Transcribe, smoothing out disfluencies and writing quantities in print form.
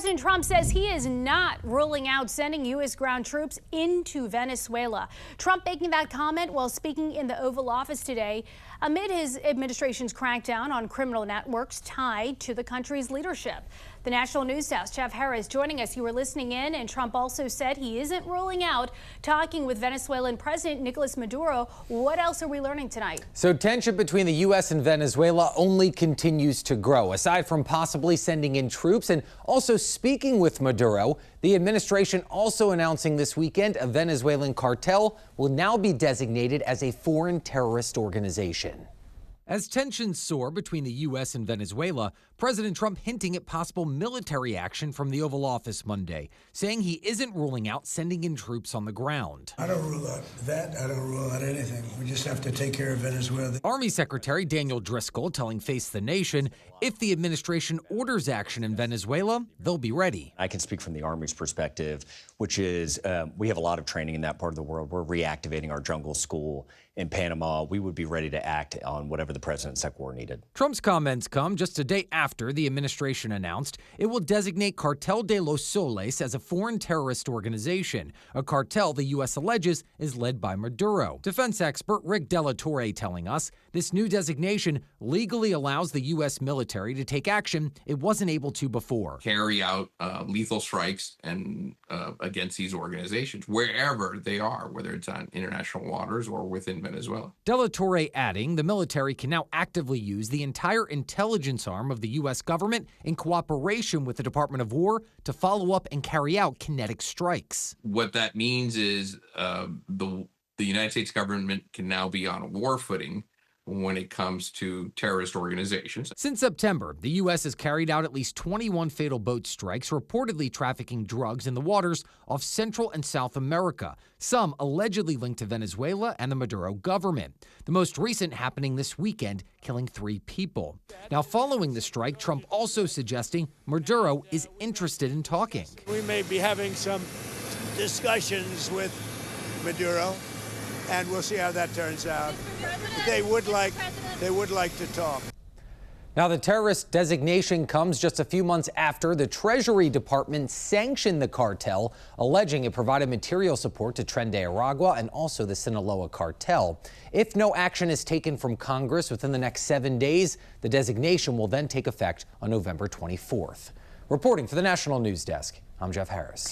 President Trump says he is not ruling out sending U.S. ground troops into Venezuela. Trump making that comment while speaking in the Oval Office today amid his administration's crackdown on criminal networks tied to the country's leadership. The National News Desk, Jeff Harris, joining us. You were listening in, and Trump also said he isn't ruling out talking with Venezuelan President Nicolas Maduro. What else are we learning tonight? So tension between the U.S. and Venezuela only continues to grow. Aside from possibly sending in troops and also speaking with Maduro, the administration also announcing this weekend a Venezuelan cartel will now be designated as a foreign terrorist organization. As tensions soar between the U.S. and Venezuela, President Trump hinting at possible military action from the Oval Office Monday, saying he isn't ruling out sending in troops on the ground. I don't rule out that. I don't rule out anything. We just have to take care of Venezuela. Army Secretary Daniel Driscoll telling Face the Nation, if the administration orders action in Venezuela, they'll be ready. I can speak from the Army's perspective, which is we have a lot of training in that part of the world. We're reactivating our jungle school in Panama. We would be ready to act on whatever the president's war needed. Trump's comments come just a day after the administration announced it will designate Cartel de los Soles as a foreign terrorist organization, a cartel the U.S. alleges is led by Maduro. Defense expert Rick Delatorre telling us this new designation legally allows the U.S. military to take action it wasn't able to before. Carry out lethal strikes and against these organizations, wherever they are, whether it's on international waters or within Venezuela. Delatorre adding the military can now actively use the entire intelligence arm of the U.S. government in cooperation with the Department of War to follow up and carry out kinetic strikes. What that means is the United States government can now be on a war footing when it comes to terrorist organizations. Since September, the U.S. has carried out at least 21 fatal boat strikes, reportedly trafficking drugs in the waters off Central and South America, some allegedly linked to Venezuela and the Maduro government. The most recent happening this weekend, killing 3 people. Now, following the strike, Trump also suggesting Maduro is interested in talking. We may be having some discussions with Maduro, and we'll see how that turns out. They would like to talk. Now, the terrorist designation comes just a few months after the Treasury Department sanctioned the cartel, alleging it provided material support to Tren de Aragua and also the Sinaloa cartel. If no action is taken from Congress within the next 7 days, the designation will then take effect on November 24th. Reporting for the National News Desk, I'm Jeff Harris.